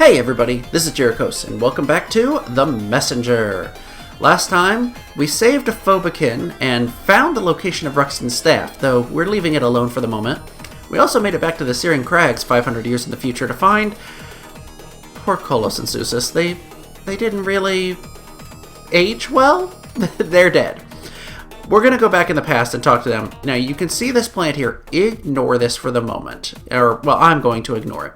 Hey everybody, this is Jerichos, and welcome back to The Messenger. Last time, we saved a Phobikin and found the location of Ruxton's staff, though we're leaving it alone for the moment. We also made it back to the Syrian Crags 500 years in the future to find poor Kolos and Susis. They didn't really age well. They're dead. We're going to go back in the past and talk to them. Now, you can see this plant here. Ignore this for the moment. Well, I'm going to ignore it,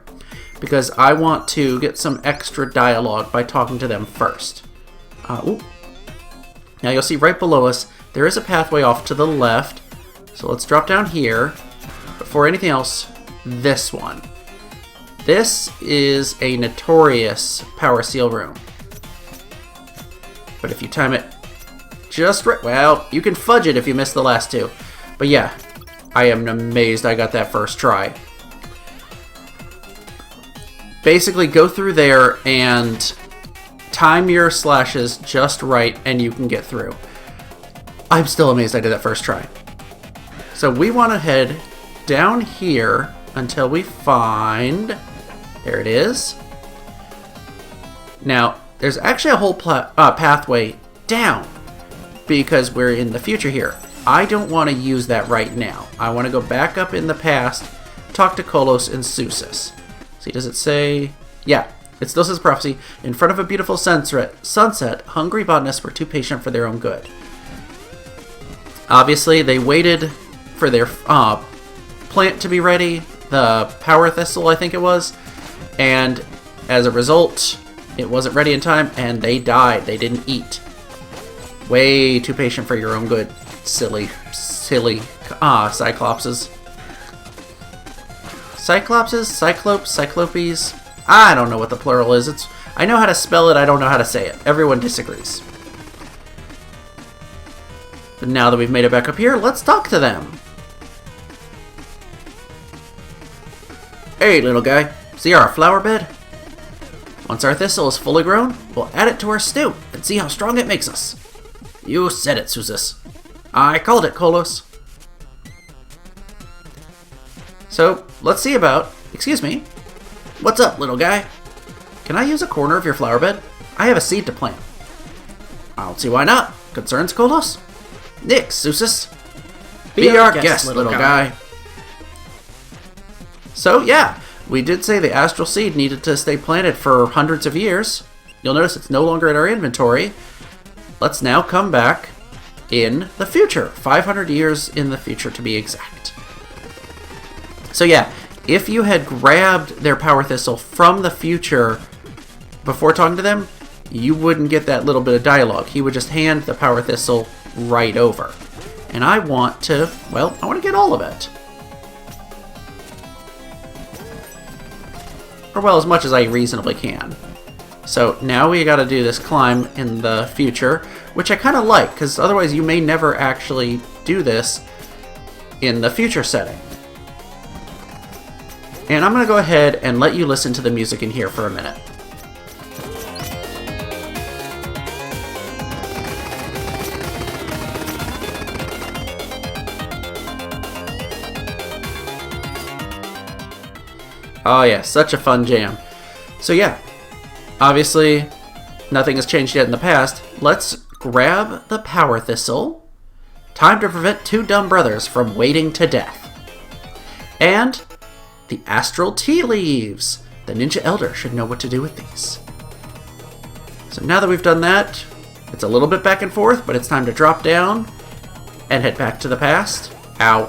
because I want to get some extra dialogue by talking to them first. Now you'll see right below us, there is a pathway off to the left. So let's drop down here. Before anything else, this one. This is a notorious power seal room. But if you time it just right, well, you can fudge it if you miss the last two. But yeah, I am amazed I got that first try. Basically, go through there and time your slashes just right, and you can get through. I'm still amazed I did that first try. So we want to head down here until we find... There it is. Now, there's actually a whole pathway down, because we're in the future here. I don't want to use that right now. I want to go back up in the past, talk to Kolos and Susis. See, does it say... Yeah, it still says prophecy. In front of a beautiful sunset, hungry botanists were too patient for their own good. Obviously, they waited for their plant to be ready, the power thistle, I think it was, and as a result, it wasn't ready in time, and they died. They didn't eat. Way too patient for your own good, silly Cyclopses. Cyclopses? Cyclopes? Cyclopes? I don't know what the plural is. I know how to spell it, I don't know how to say it. Everyone disagrees. But now that we've made it back up here, let's talk to them. Hey, little guy. See our flower bed? Once our thistle is fully grown, we'll add it to our stew and see how strong it makes us. You said it, Susis. I called it, Kolos. So, let's see about... Excuse me. What's up, little guy? Can I use a corner of your flower bed? I have a seed to plant. I don't see why not. Concerns, Kolos? Nick, Susis. Be our guest, little guy. So, yeah. We did say the astral seed needed to stay planted for hundreds of years. You'll notice it's no longer in our inventory. Let's now come back in the future. 500 years in the future, to be exact. So yeah, if you had grabbed their power thistle from the future before talking to them, you wouldn't get that little bit of dialogue. He would just hand the power thistle right over. And I want to, well, I want to get all of it. Or well, as much as I reasonably can. So now we got to do this climb in the future, which I kind of like, because otherwise you may never actually do this in the future setting. And I'm going to go ahead and let you listen to the music in here for a minute. Oh yeah, such a fun jam. So yeah, obviously nothing has changed yet in the past. Let's grab the power thistle. Time to prevent two dumb brothers from waiting to death. And the astral tea leaves. The ninja elder should know what to do with these. So now that we've done that, it's a little bit back and forth, but it's time to drop down and head back to the past. Ow.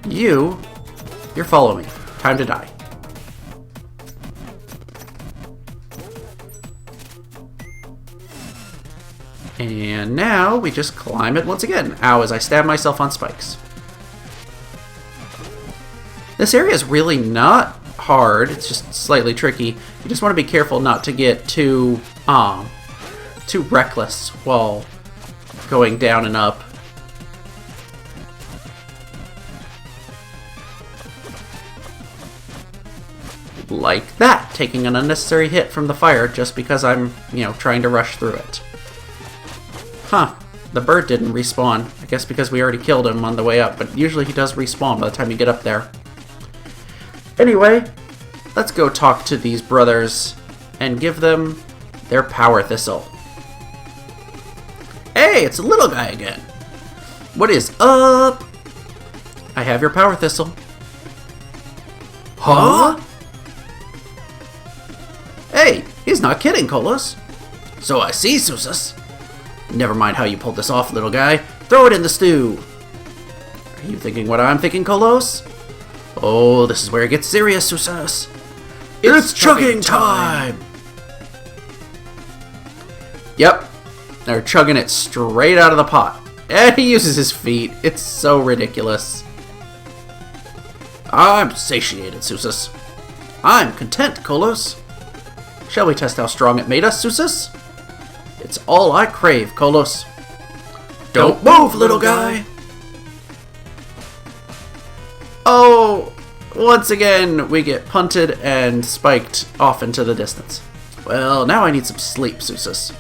You're following me. Time to die. And now we just climb it once again. Ow, as I stab myself on spikes. This area is really not hard. It's just slightly tricky. You just want to be careful not to get too reckless while going down and up. Like that, taking an unnecessary hit from the fire just because I'm, trying to rush through it. Huh. The bird didn't respawn. I guess because we already killed him on the way up, but usually he does respawn by the time you get up there. Anyway, let's go talk to these brothers and give them their power thistle. Hey, it's a little guy again. What is up? I have your power thistle. Huh? Hey, he's not kidding, Kolos. So I see, Susus. Never mind how you pulled this off, little guy. Throw it in the stew. Are you thinking what I'm thinking, Kolos? Oh, this is where it gets serious, Susus. It's chugging time! Yep, they're chugging it straight out of the pot. And he uses his feet. It's so ridiculous. I'm satiated, Susus. I'm content, Kolos. Shall we test how strong it made us, Susus? It's all I crave, Kolos. Don't move, little guy! Oh, once again, we get punted and spiked off into the distance. Well, now I need some sleep, Susus.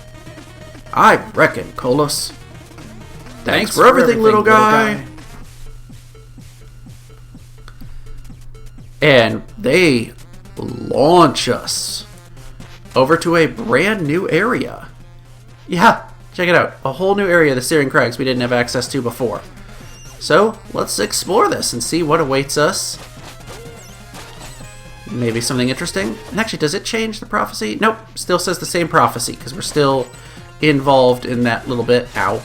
I reckon, Kolos. Thanks for everything, little guy. And they launch us over to a brand new area. Yeah, check it out. A whole new area of the Syrian Crags we didn't have access to before. So, let's explore this and see what awaits us. Maybe something interesting. And actually, does it change the prophecy? Nope, still says the same prophecy because we're still involved in that little bit. Ow.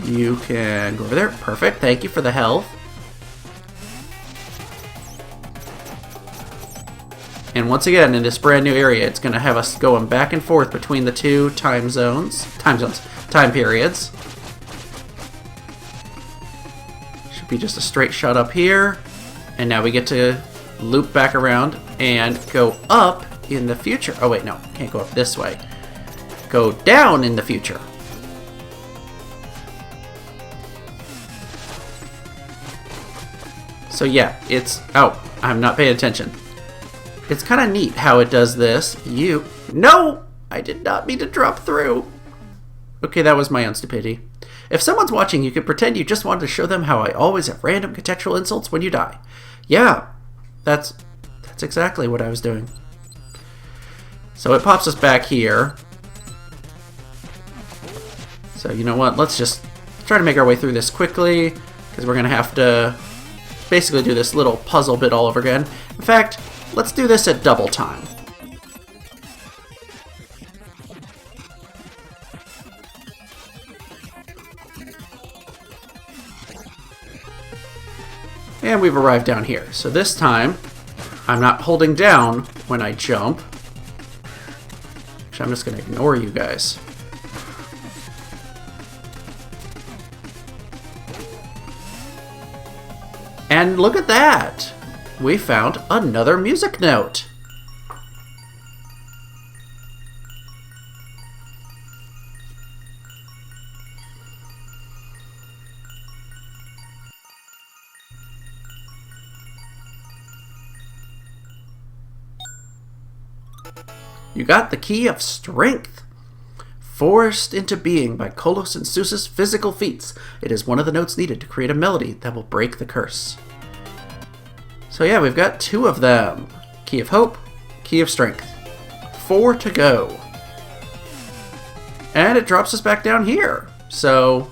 You can go over there. Perfect. Thank you for the health. And once again, in this brand new area, it's going to have us going back and forth between the two time periods. Should be just a straight shot up here. And now we get to loop back around and go up in the future. Oh wait, no, can't go up this way. Go down in the future. So yeah, it's... Oh, I'm not paying attention. It's kind of neat how it does this. No! I did not mean to drop through. Okay, that was my own stupidity. If someone's watching, you could pretend you just wanted to show them how I always have random contextual insults when you die. Yeah, that's exactly what I was doing. So it pops us back here. So you know what? Let's just try to make our way through this quickly, because we're going to have to basically do this little puzzle bit all over again. In fact, let's do this at double time. And we've arrived down here. So this time, I'm not holding down when I jump. Actually, I'm just going to ignore you guys. And look at that! We found another music note. You got the Key of Strength. Forced into being by Kolos and Susus' physical feats, it is one of the notes needed to create a melody that will break the curse. So yeah, we've got 2 of them. Key of Hope, Key of Strength. 4 to go. And it drops us back down here. So,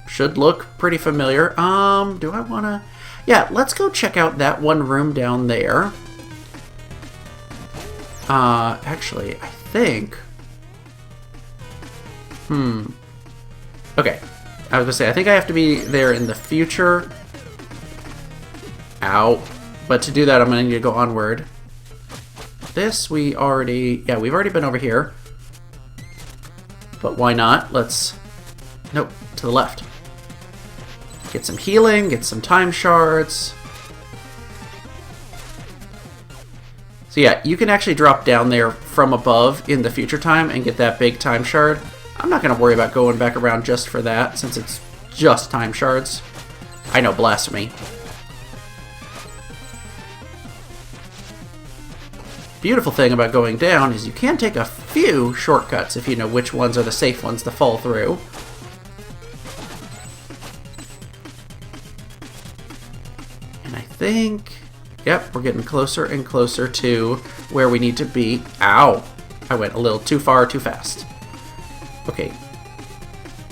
should look pretty familiar. Do I want to... Yeah, let's go check out that one room down there. Actually, I think... Okay. I was gonna say, I think I have to be there in the future. Ow. But to do that, I'm gonna need to go onward. This, we already... Yeah, we've already been over here. But why not? Let's... Nope, to the left. Get some healing, get some time shards. So yeah, you can actually drop down there from above in the future time and get that big time shard. I'm not going to worry about going back around just for that, since it's just time shards. I know, blasphemy. Beautiful thing about going down is you can take a few shortcuts if you know which ones are the safe ones to fall through. And I think, yep, we're getting closer and closer to where we need to be. Ow! I went a little too far, too fast. Okay.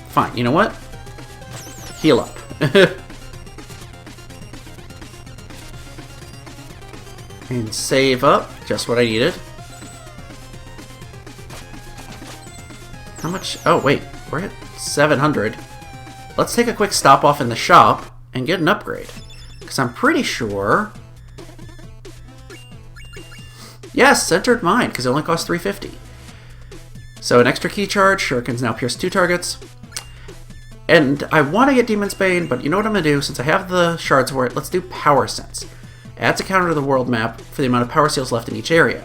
Fine, you know what? Heal up. And save up, just what I needed. How much? Oh, wait, we're at 700. Let's take a quick stop off in the shop and get an upgrade. Because I'm pretty sure... Yes, entered mine, because it only costs 350. So an extra key charge, shurikens now pierce 2 targets. And I want to get Demon's Bane, but you know what I'm going to do? Since I have the shards for it, let's do Power Sense. Adds a counter to the world map for the amount of power seals left in each area.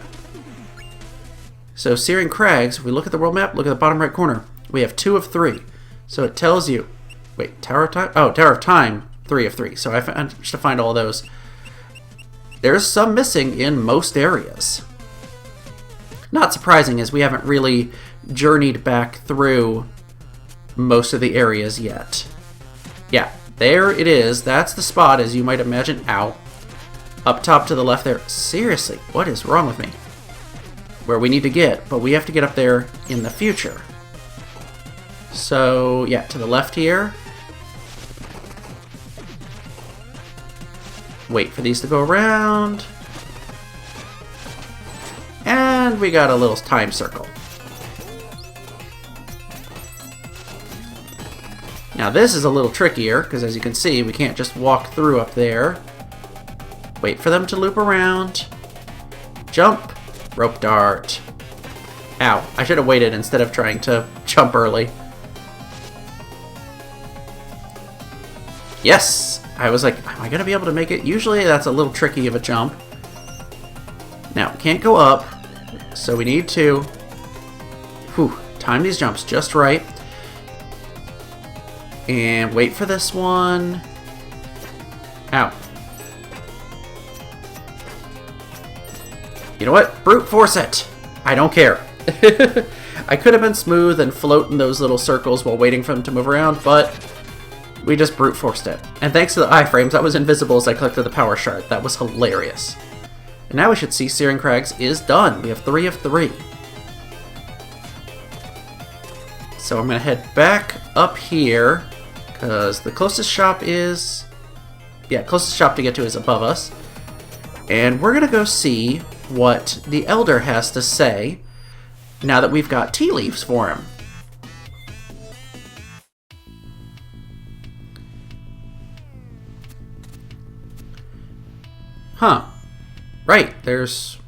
So Searing Crags, if we look at the world map, look at the bottom right corner. We have 2 of 3. So it tells you... Wait, Tower of Time? Oh, Tower of Time, 3 of 3. So I managed to find all those. There's some missing in most areas. Not surprising, as we haven't really journeyed back through most of the areas yet. Yeah, there it is. That's the spot, as you might imagine. Ow. Up top to the left there. Seriously, what is wrong with me? Where we need to get, but we have to get up there in the future. So, yeah, to the left here. Wait for these to go around. And we got a little time circle. Now this is a little trickier, because as you can see, we can't just walk through up there. Wait for them to loop around. Jump. Rope dart. Ow. I should have waited instead of trying to jump early. Yes! I was like, am I going to be able to make it? Usually that's a little tricky of a jump. Now, can't go up, so we need to time these jumps just right. And wait for this one. Ow. You know what? Brute force it! I don't care. I could have been smooth and float in those little circles while waiting for them to move around, but we just brute forced it. And thanks to the iframes, I was invisible as I collected the power shard. That was hilarious. And now we should see Searing Crags is done. We have 3 of 3. So I'm going to head back up here, because the closest shop is... Yeah, closest shop to get to is above us. And we're going to go see what the Elder has to say now that we've got tea leaves for him. Huh. Right, there's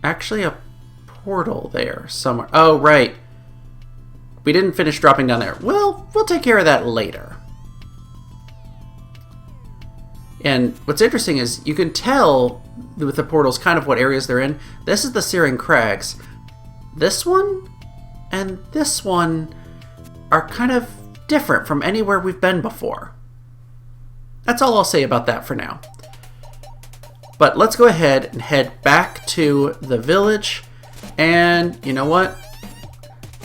actually a portal there somewhere. Oh, right. We didn't finish dropping down there. Well, we'll take care of that later. And what's interesting is you can tell with the portals kind of what areas they're in. This is the Searing Crags. This one and this one are kind of different from anywhere we've been before. That's all I'll say about that for now. But let's go ahead and head back to the village. And you know what?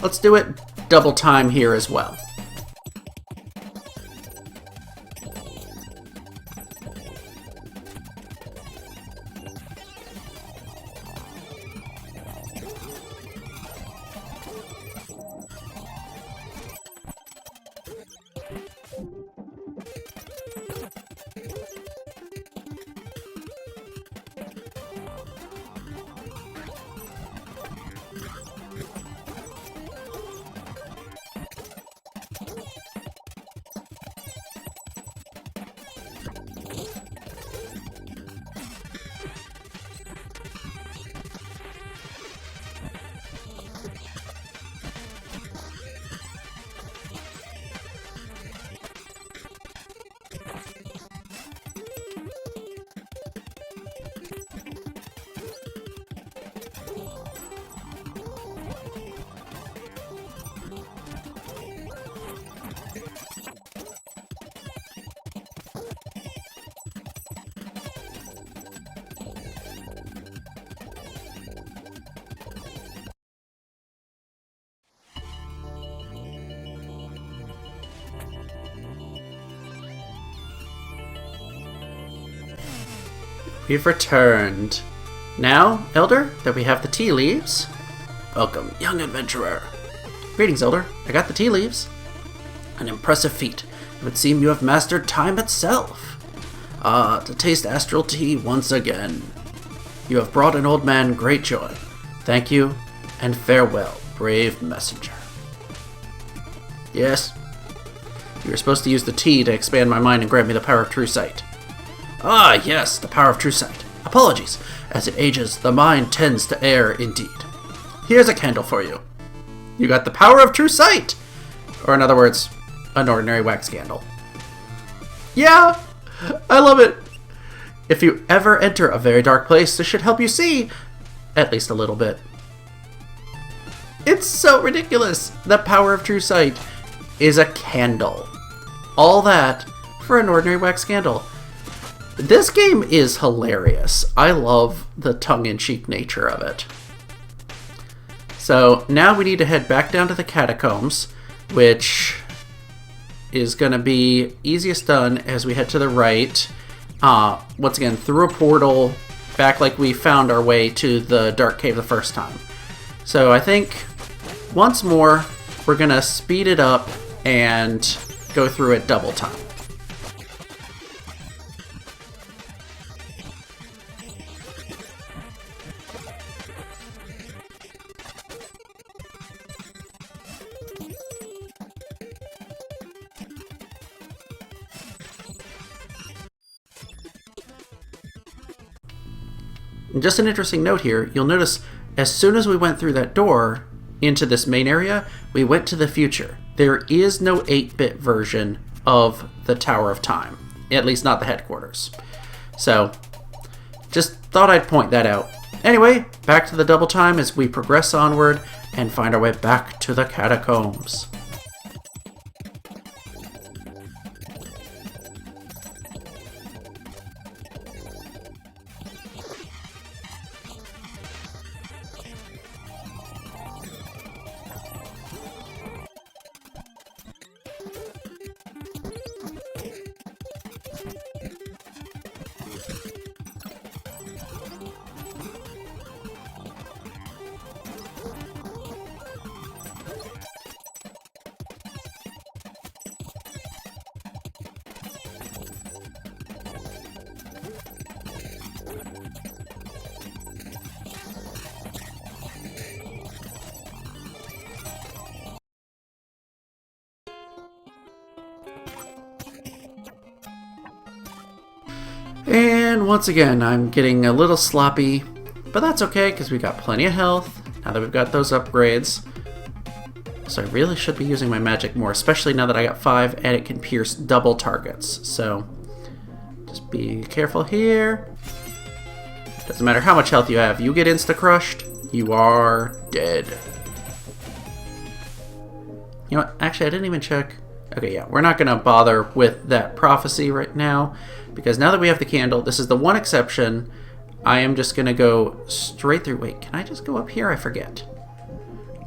Let's do it double time here as well. We've returned. Now, Elder, that we have the tea leaves. Welcome, young adventurer. Greetings, Elder. I got the tea leaves. An impressive feat. It would seem you have mastered time itself. Ah, to taste astral tea once again. You have brought an old man great joy. Thank you, and farewell, brave messenger. Yes? You were supposed to use the tea to expand my mind and grant me the power of true sight. Ah, yes, the power of true sight. Apologies. As it ages, the mind tends to err indeed. Here's a candle for you. You got the power of true sight! Or in other words, an ordinary wax candle. Yeah! I love it! If you ever enter a very dark place, this should help you see at least a little bit. It's so ridiculous! The power of true sight is a candle. All that for an ordinary wax candle. This game is hilarious. I love the tongue-in-cheek nature of it. So now we need to head back down to the catacombs, which is going to be easiest done as we head to the right. Once again, through a portal, back like we found our way to the dark cave the first time. So I think once more, we're going to speed it up and go through it double time. And just an interesting note here, you'll notice as soon as we went through that door into this main area, we went to the future. There is no 8-bit version of the Tower of Time, at least not the headquarters. So, just thought I'd point that out. Anyway, back to the double time as we progress onward and find our way back to the catacombs. And once again, I'm getting a little sloppy, but that's okay because we got plenty of health now that we've got those upgrades. So I really should be using my magic more, especially now that I got 5 and it can pierce double targets. So just be careful here. Doesn't matter how much health you have, you get insta-crushed, you are dead. You know what? Actually, I didn't even check. Okay, yeah, we're not going to bother with that prophecy right now, because now that we have the candle, this is the one exception. I am just going to go straight through. Wait, can I just go up here? I forget.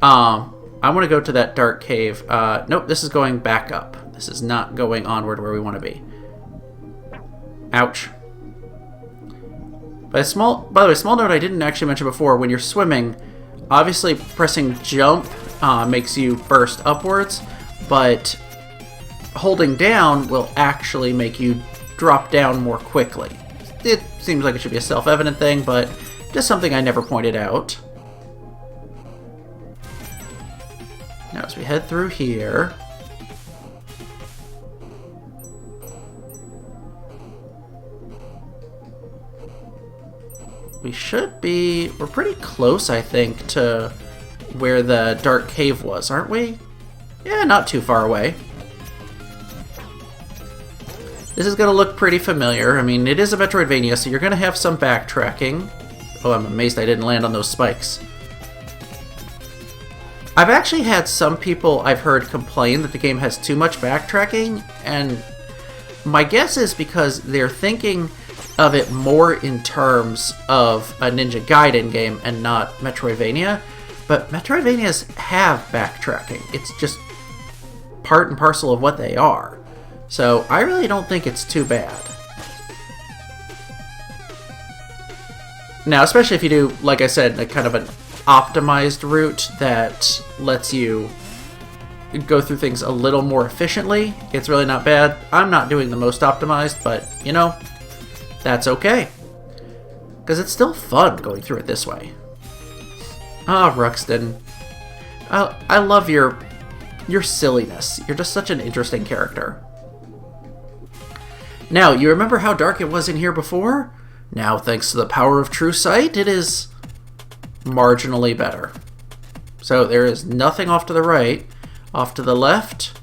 I want to go to that dark cave. Nope, this is going back up. This is not going onward where we want to be. Ouch. By the way, small note I didn't actually mention before, when you're swimming, obviously pressing jump makes you burst upwards, but holding down will actually make you drop down more quickly. It seems like it should be a self-evident thing, but just something I never pointed out. Now as we head through here, we're pretty close, I think, to where the dark cave was, aren't we? Yeah, not too far away. This is going to look pretty familiar. I mean, it is a Metroidvania, so you're going to have some backtracking. Oh, I'm amazed I didn't land on those spikes. I've actually had some people I've heard complain that the game has too much backtracking, and my guess is because they're thinking of it more in terms of a Ninja Gaiden game and not Metroidvania. But Metroidvanias have backtracking. It's just part and parcel of what they are. So I really don't think it's too bad. Now, especially if you do, like I said, a kind of an optimized route that lets you go through things a little more efficiently, it's really not bad. I'm not doing the most optimized, but, you know, that's okay. Because it's still fun going through it this way. Ah, Ruxton. I love your silliness. You're just such an interesting character. Now, you remember how dark it was in here before? Now, thanks to the power of true sight, it is marginally better. So there is nothing off to the right. Off to the left.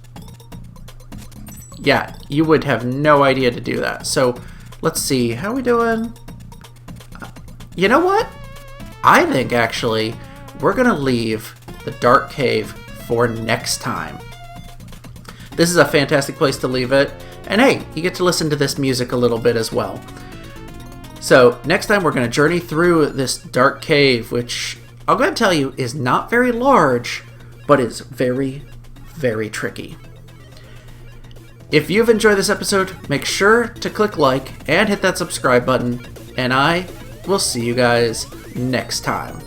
Yeah, you would have no idea to do that. So let's see. How are we doing? You know what? I think, actually, we're going to leave the dark cave for next time. This is a fantastic place to leave it. And hey, you get to listen to this music a little bit as well. So next time we're going to journey through this dark cave, which I'll go ahead and tell you is not very large, but is very, very tricky. If you've enjoyed this episode, make sure to click like and hit that subscribe button, and I will see you guys next time.